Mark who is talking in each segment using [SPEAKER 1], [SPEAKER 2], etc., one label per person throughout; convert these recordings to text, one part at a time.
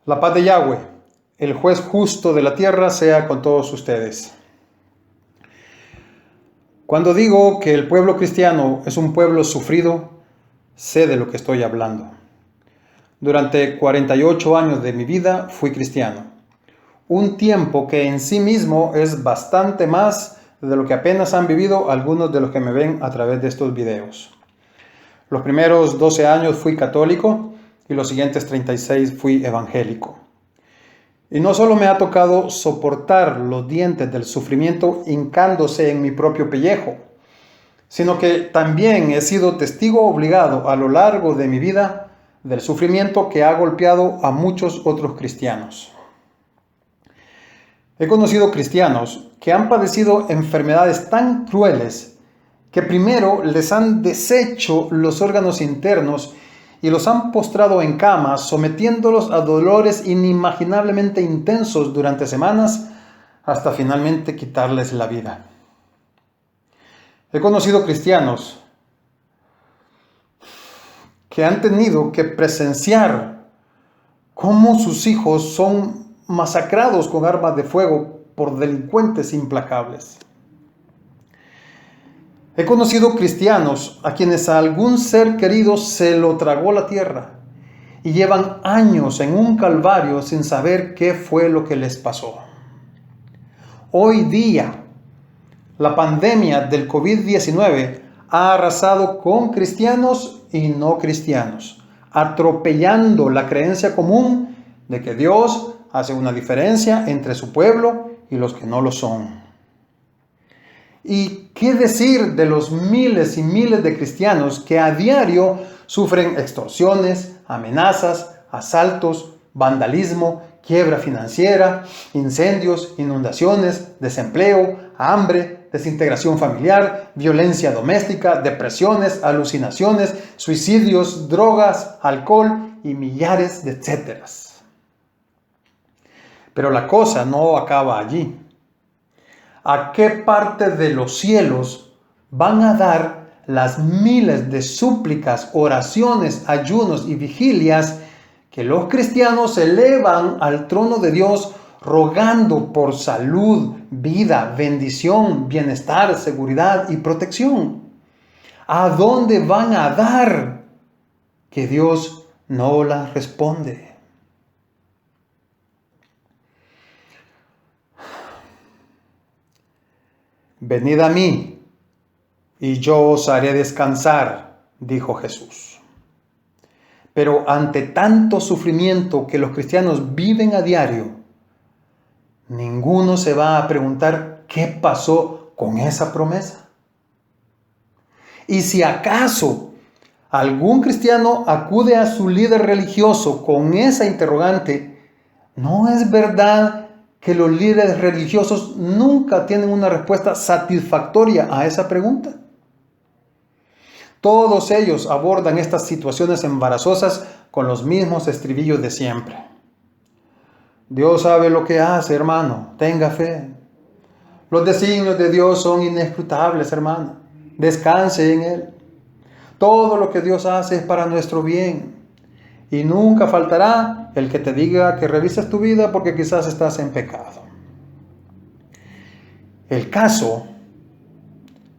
[SPEAKER 1] La paz de Yahweh, el juez justo de la tierra, sea con todos ustedes. Cuando digo que el pueblo cristiano es un pueblo sufrido, sé de lo que estoy hablando. Durante 48 años de mi vida fui cristiano. Un tiempo que en sí mismo es bastante más de lo que apenas han vivido algunos de los que me ven a través de estos videos. Los primeros 12 años fui católico y los siguientes 36 fui evangélico. Y no solo me ha tocado soportar los dientes del sufrimiento hincándose en mi propio pellejo, sino que también he sido testigo obligado a lo largo de mi vida del sufrimiento que ha golpeado a muchos otros cristianos. He conocido cristianos que han padecido enfermedades tan crueles que primero les han deshecho los órganos internos y los han postrado en camas, sometiéndolos a dolores inimaginablemente intensos durante semanas, hasta finalmente quitarles la vida. He conocido cristianos que han tenido que presenciar cómo sus hijos son masacrados con armas de fuego por delincuentes implacables. He conocido cristianos a quienes algún ser querido se lo tragó la tierra y llevan años en un calvario sin saber qué fue lo que les pasó. Hoy día, la pandemia del COVID-19 ha arrasado con cristianos y no cristianos, atropellando la creencia común de que Dios hace una diferencia entre su pueblo y los que no lo son. ¿Y qué decir de los miles y miles de cristianos que a diario sufren extorsiones, amenazas, asaltos, vandalismo, quiebra financiera, incendios, inundaciones, desempleo, hambre, desintegración familiar, violencia doméstica, depresiones, alucinaciones, suicidios, drogas, alcohol y millares de etcéteras? Pero la cosa no acaba allí. ¿A qué parte de los cielos van a dar las miles de súplicas, oraciones, ayunos y vigilias que los cristianos elevan al trono de Dios rogando por salud, vida, bendición, bienestar, seguridad y protección? ¿A dónde van a dar que Dios no las responde? Venid a mí, y yo os haré descansar, dijo Jesús. Pero ante tanto sufrimiento que los cristianos viven a diario, ninguno se va a preguntar qué pasó con esa promesa. Y si acaso algún cristiano acude a su líder religioso con esa interrogante, ¿no es verdad que los líderes religiosos nunca tienen una respuesta satisfactoria a esa pregunta? Todos ellos abordan estas situaciones embarazosas con los mismos estribillos de siempre. Dios sabe lo que hace, hermano, tenga fe. Los designios de Dios son inescrutables, hermano. Descanse en Él. Todo lo que Dios hace es para nuestro bien. Y nunca faltará el que te diga que revises tu vida porque quizás estás en pecado. El caso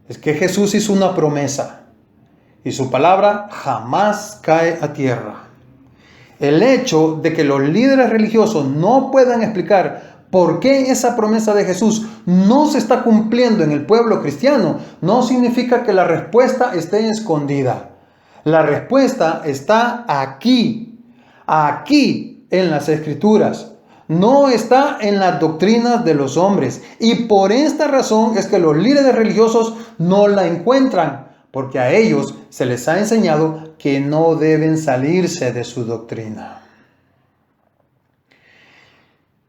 [SPEAKER 1] es que Jesús hizo una promesa y su palabra jamás cae a tierra. El hecho de que los líderes religiosos no puedan explicar por qué esa promesa de Jesús no se está cumpliendo en el pueblo cristiano no significa que la respuesta esté escondida. La respuesta está aquí en las Escrituras. No está en las doctrinas de los hombres. Y por esta razón es que los líderes religiosos no la encuentran, porque a ellos se les ha enseñado que no deben salirse de su doctrina.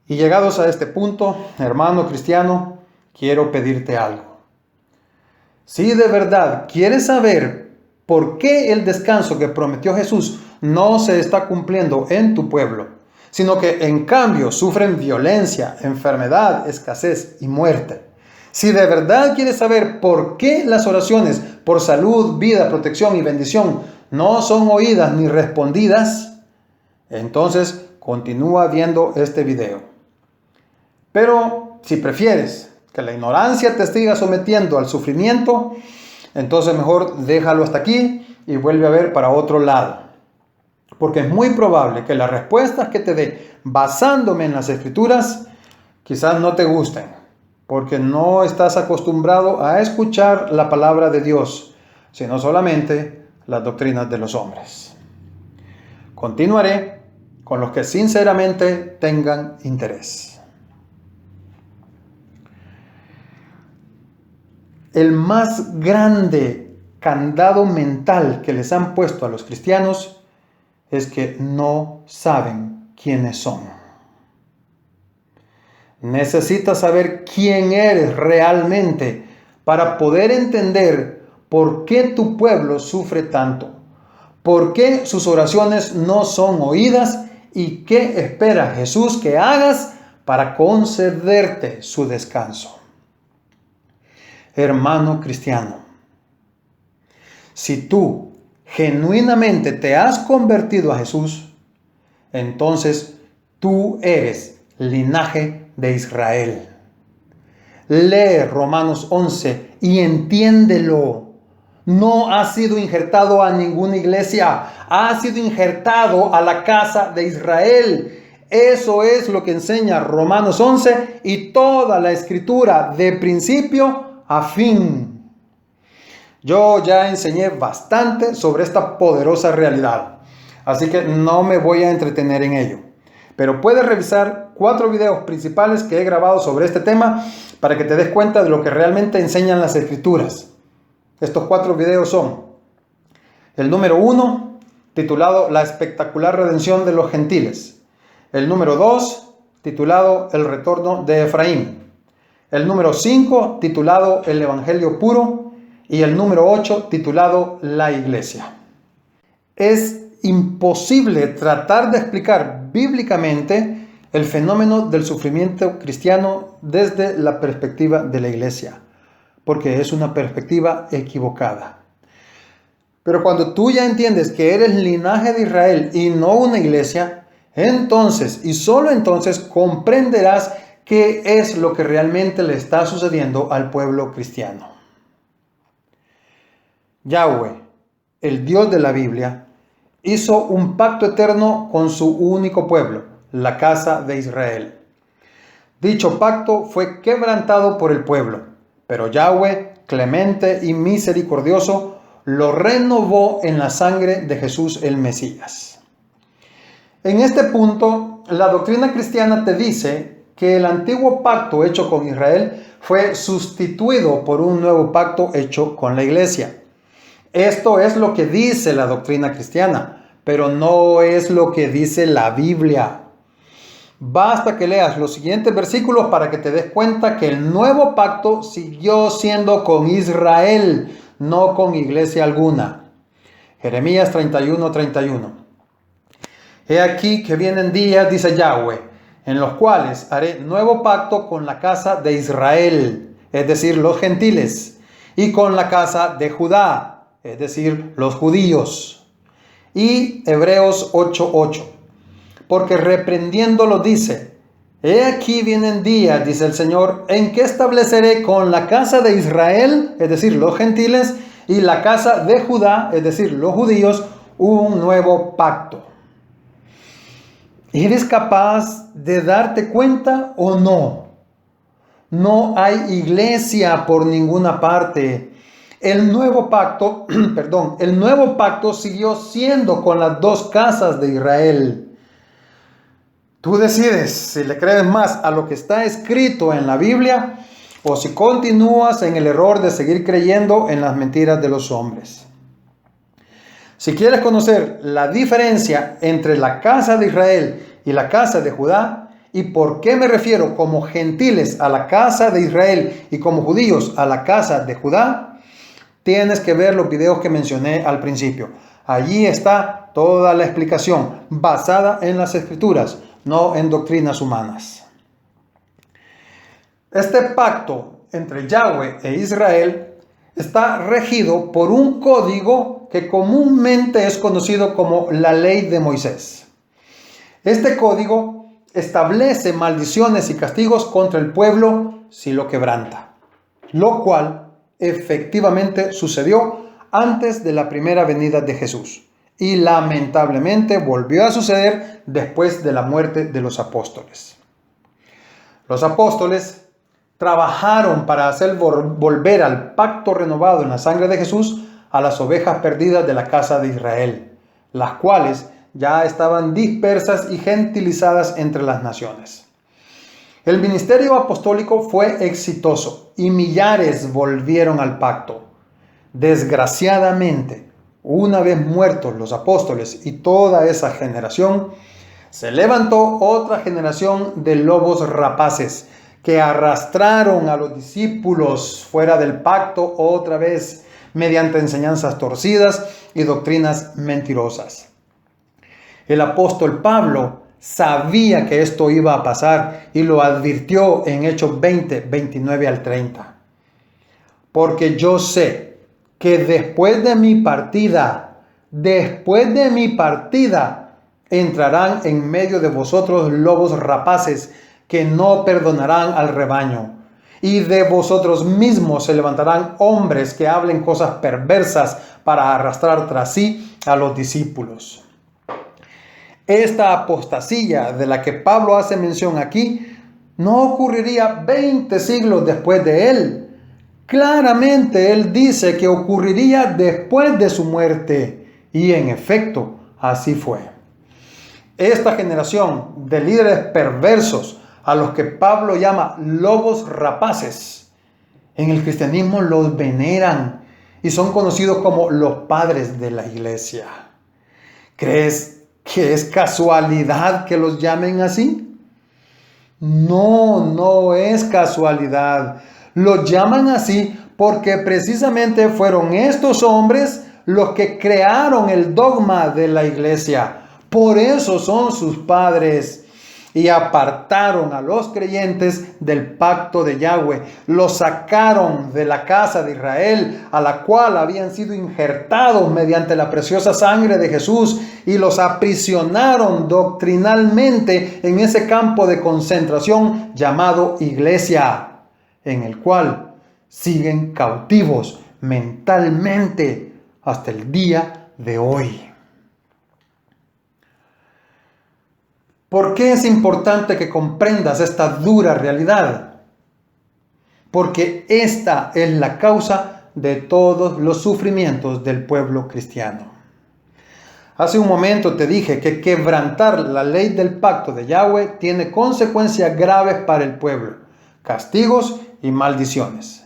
[SPEAKER 1] Y llegados a este punto, hermano cristiano, quiero pedirte algo. Si de verdad quieres saber por qué el descanso que prometió Jesús no se está cumpliendo en tu pueblo, sino que en cambio sufren violencia, enfermedad, escasez y muerte. Si de verdad quieres saber por qué las oraciones por salud, vida, protección y bendición no son oídas ni respondidas, entonces continúa viendo este video. Pero si prefieres que la ignorancia te siga sometiendo al sufrimiento, entonces mejor déjalo hasta aquí y vuelve a ver para otro lado. Porque es muy probable que las respuestas que te dé basándome en las Escrituras quizás no te gusten, porque no estás acostumbrado a escuchar la palabra de Dios, sino solamente las doctrinas de los hombres. Continuaré con los que sinceramente tengan interés. El más grande candado mental que les han puesto a los cristianos es que no saben quiénes son. Necesitas saber quién eres realmente para poder entender por qué tu pueblo sufre tanto, por qué sus oraciones no son oídas y qué espera Jesús que hagas para concederte su descanso. Hermano cristiano, si tú genuinamente te has convertido a Jesús, entonces tú eres linaje de Israel. Lee Romanos 11 y entiéndelo. No ha sido injertado a ninguna iglesia, ha sido injertado a la casa de Israel. Eso es lo que enseña Romanos 11 y toda la escritura de principio a fin. Yo ya enseñé bastante sobre esta poderosa realidad, así que no me voy a entretener en ello. Pero puedes revisar 4 videos principales que he grabado sobre este tema para que te des cuenta de lo que realmente enseñan las Escrituras. Estos 4 videos son: el número 1, titulado La espectacular redención de los gentiles; el número 2, titulado El retorno de Efraín; el número 5, titulado El evangelio puro; y el número 8, titulado La iglesia. Es imposible tratar de explicar bíblicamente el fenómeno del sufrimiento cristiano desde la perspectiva de la iglesia, porque es una perspectiva equivocada. Pero cuando tú ya entiendes que eres linaje de Israel y no una iglesia, entonces y solo entonces comprenderás qué es lo que realmente le está sucediendo al pueblo cristiano. Yahweh, el Dios de la Biblia, hizo un pacto eterno con su único pueblo, la casa de Israel. Dicho pacto fue quebrantado por el pueblo, pero Yahweh, clemente y misericordioso, lo renovó en la sangre de Jesús el Mesías. En este punto, la doctrina cristiana te dice que el antiguo pacto hecho con Israel fue sustituido por un nuevo pacto hecho con la iglesia. Esto es lo que dice la doctrina cristiana, pero no es lo que dice la Biblia. Basta que leas los siguientes versículos para que te des cuenta que el nuevo pacto siguió siendo con Israel, no con iglesia alguna. Jeremías 31:31. He aquí que vienen días, dice Yahweh, en los cuales haré nuevo pacto con la casa de Israel, es decir, los gentiles, y con la casa de Judá, es decir, los judíos. Y Hebreos 8:8. Porque reprendiéndolo dice: he aquí vienen días, dice el Señor, en que estableceré con la casa de Israel, es decir, los gentiles, y la casa de Judá, es decir, los judíos, un nuevo pacto. ¿Eres capaz de darte cuenta o no? No hay iglesia por ninguna parte. El nuevo pacto, el nuevo pacto siguió siendo con las dos casas de Israel. Tú decides si le crees más a lo que está escrito en la Biblia o si continúas en el error de seguir creyendo en las mentiras de los hombres. Si quieres conocer la diferencia entre la casa de Israel y la casa de Judá, y por qué me refiero como gentiles a la casa de Israel y como judíos a la casa de Judá, tienes que ver los videos que mencioné al principio. Allí está toda la explicación basada en las Escrituras, no en doctrinas humanas. Este pacto entre Yahweh e Israel está regido por un código que comúnmente es conocido como la ley de Moisés. Este código establece maldiciones y castigos contra el pueblo si lo quebranta, lo cual efectivamente sucedió antes de la primera venida de Jesús y lamentablemente volvió a suceder después de la muerte de los apóstoles. Los apóstoles trabajaron para hacer volver al pacto renovado en la sangre de Jesús a las ovejas perdidas de la casa de Israel, las cuales ya estaban dispersas y gentilizadas entre las naciones. El ministerio apostólico fue exitoso y millares volvieron al pacto. Desgraciadamente, una vez muertos los apóstoles y toda esa generación, se levantó otra generación de lobos rapaces que arrastraron a los discípulos fuera del pacto otra vez mediante enseñanzas torcidas y doctrinas mentirosas. El apóstol Pablo sabía que esto iba a pasar y lo advirtió en Hechos 20, 29 al 30. Porque yo sé que después de mi partida, entrarán en medio de vosotros lobos rapaces que no perdonarán al rebaño. Y de vosotros mismos se levantarán hombres que hablen cosas perversas para arrastrar tras sí a los discípulos. Esta apostasía de la que Pablo hace mención aquí no ocurriría 20 siglos después de él. Claramente él dice que ocurriría después de su muerte. Y en efecto, así fue. Esta generación de líderes perversos, a los que Pablo llama lobos rapaces, en el cristianismo los veneran y son conocidos como los padres de la iglesia. ¿Crees que es casualidad que los llamen así? No es casualidad. Los llaman así porque precisamente fueron estos hombres los que crearon el dogma de la iglesia. Por eso son sus padres. Y apartaron a los creyentes del pacto de Yahweh. Los sacaron de la casa de Israel, a la cual habían sido injertados mediante la preciosa sangre de Jesús, y los aprisionaron doctrinalmente en ese campo de concentración llamado iglesia, en el cual siguen cautivos mentalmente hasta el día de hoy. ¿Por qué es importante que comprendas esta dura realidad? Porque esta es la causa de todos los sufrimientos del pueblo cristiano. Hace un momento te dije que quebrantar la ley del pacto de Yahweh tiene consecuencias graves para el pueblo, castigos y maldiciones.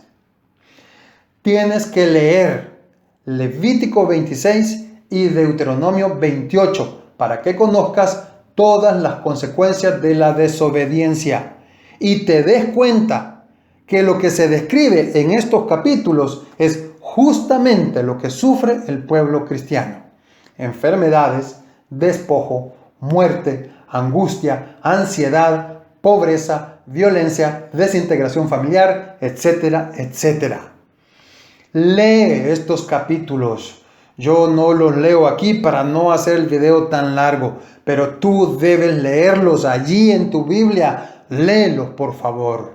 [SPEAKER 1] Tienes que leer Levítico 26 y Deuteronomio 28 para que conozcas todas las consecuencias de la desobediencia y te des cuenta que lo que se describe en estos capítulos es justamente lo que sufre el pueblo cristiano: enfermedades, despojo, muerte, angustia, ansiedad, pobreza, violencia, desintegración familiar, etcétera, etcétera. Lee estos capítulos. Yo no los leo aquí para no hacer el video tan largo, pero tú debes leerlos allí en tu Biblia. Léelos, por favor.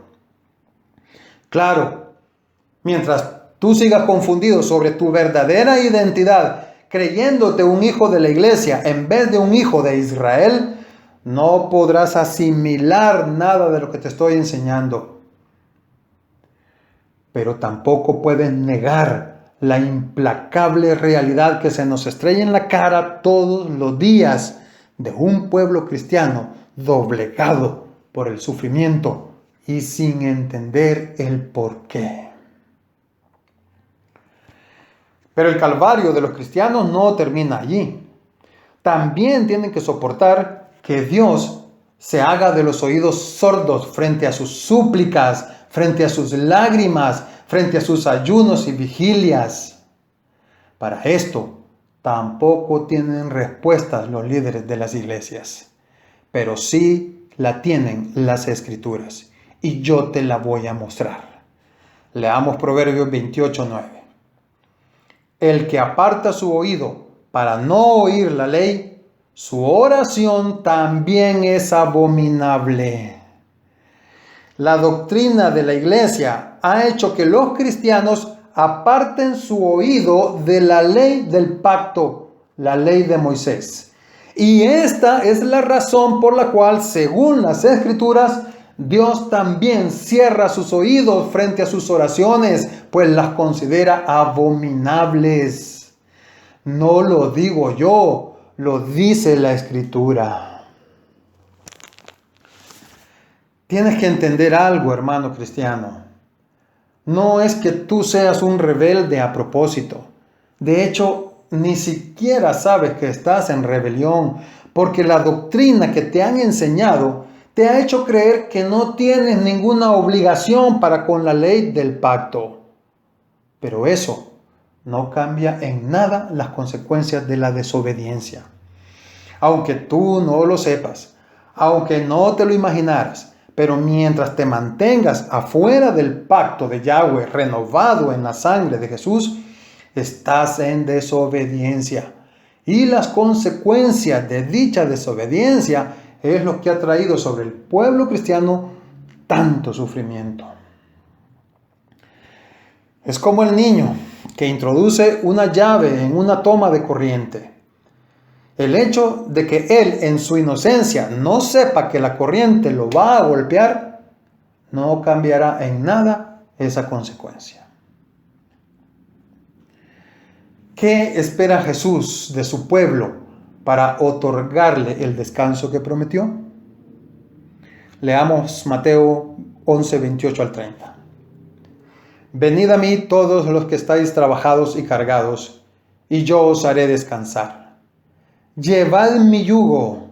[SPEAKER 1] Claro, mientras tú sigas confundido sobre tu verdadera identidad, creyéndote un hijo de la iglesia en vez de un hijo de Israel, no podrás asimilar nada de lo que te estoy enseñando. Pero tampoco puedes negar la implacable realidad que se nos estrella en la cara todos los días de un pueblo cristiano doblegado por el sufrimiento y sin entender el porqué. Pero el calvario de los cristianos no termina allí. También tienen que soportar que Dios se haga de los oídos sordos frente a sus súplicas, frente a sus lágrimas, frente a sus ayunos y vigilias. Para esto tampoco tienen respuestas los líderes de las iglesias, pero sí la tienen las Escrituras, y yo te la voy a mostrar. Leamos Proverbios 28:9. El que aparta su oído para no oír la ley, Su oración también es abominable. La doctrina de la iglesia ha hecho que los cristianos aparten su oído de la ley del pacto, la ley de Moisés. Y esta es la razón por la cual, según las Escrituras, Dios también cierra sus oídos frente a sus oraciones, pues las considera abominables. No lo digo yo, lo dice la Escritura. Tienes que entender algo, hermano cristiano. No es que tú seas un rebelde a propósito. De hecho, ni siquiera sabes que estás en rebelión, porque la doctrina que te han enseñado te ha hecho creer que no tienes ninguna obligación para con la ley del pacto. Pero eso no cambia en nada las consecuencias de la desobediencia. Aunque tú no lo sepas, aunque no te lo imaginaras, pero mientras te mantengas afuera del pacto de Yahweh renovado en la sangre de Jesús, estás en desobediencia. Y las consecuencias de dicha desobediencia es lo que ha traído sobre el pueblo cristiano tanto sufrimiento. Es como el niño que introduce una llave en una toma de corriente. El hecho de que él en su inocencia no sepa que la corriente lo va a golpear, no cambiará en nada esa consecuencia. ¿Qué espera Jesús de su pueblo para otorgarle el descanso que prometió? Leamos Mateo 11, 28 al 30. Venid a mí todos los que estáis trabajados y cargados, y yo os haré descansar. Llevad mi yugo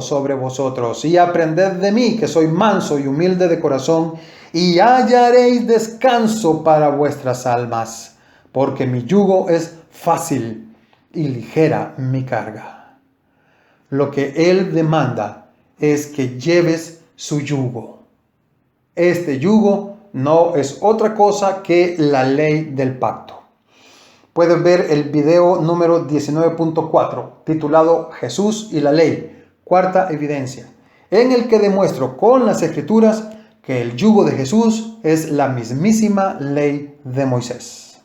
[SPEAKER 1] sobre vosotros, y aprended de mí, que soy manso y humilde de corazón, y hallaréis descanso para vuestras almas, porque mi yugo es fácil y ligera mi carga. Lo que Él demanda es que lleves su yugo. Este yugo no es otra cosa que la ley del pacto. Puedes ver el video número 19.4, titulado Jesús y la ley, cuarta evidencia, en el que demuestro con las Escrituras que el yugo de Jesús es la mismísima ley de Moisés.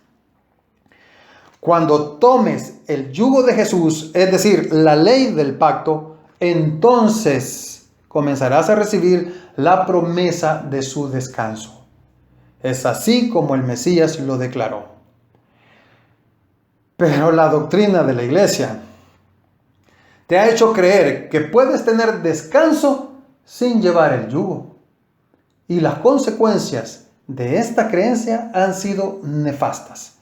[SPEAKER 1] Cuando tomes el yugo de Jesús, es decir, la ley del pacto, entonces comenzarás a recibir la promesa de su descanso. Es así como el Mesías lo declaró. Pero la doctrina de la iglesia te ha hecho creer que puedes tener descanso sin llevar el yugo. Y las consecuencias de esta creencia han sido nefastas,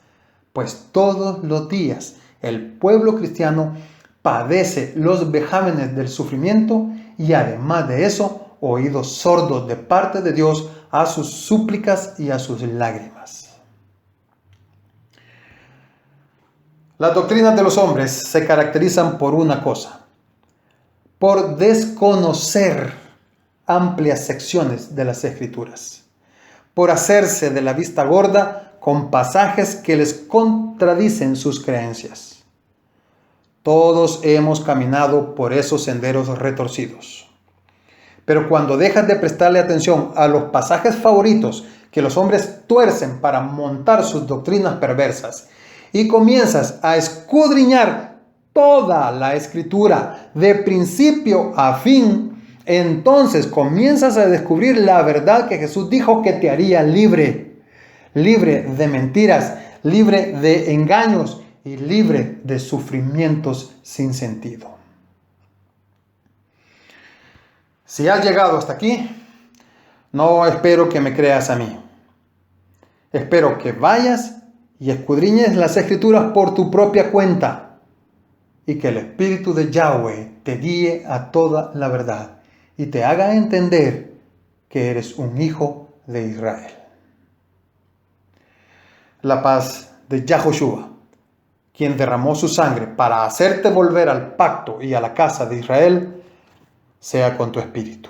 [SPEAKER 1] pues todos los días el pueblo cristiano padece los vejámenes del sufrimiento y además de eso, oídos sordos de parte de Dios a sus súplicas y a sus lágrimas. Las doctrinas de los hombres se caracterizan por una cosa: por desconocer amplias secciones de las Escrituras, por hacerse de la vista gorda con pasajes que les contradicen sus creencias. Todos hemos caminado por esos senderos retorcidos. Pero cuando dejas de prestarle atención a los pasajes favoritos que los hombres tuercen para montar sus doctrinas perversas, y comienzas a escudriñar toda la Escritura de principio a fin, entonces comienzas a descubrir la verdad que Jesús dijo que te haría libre. Libre de mentiras, libre de engaños y libre de sufrimientos sin sentido. Si has llegado hasta aquí, no espero que me creas a mí. Espero que vayas y escudriñes las Escrituras por tu propia cuenta, y que el Espíritu de Yahweh te guíe a toda la verdad y te haga entender que eres un hijo de Israel. La paz de Yahoshua, quien derramó su sangre para hacerte volver al pacto y a la casa de Israel, sea con tu espíritu.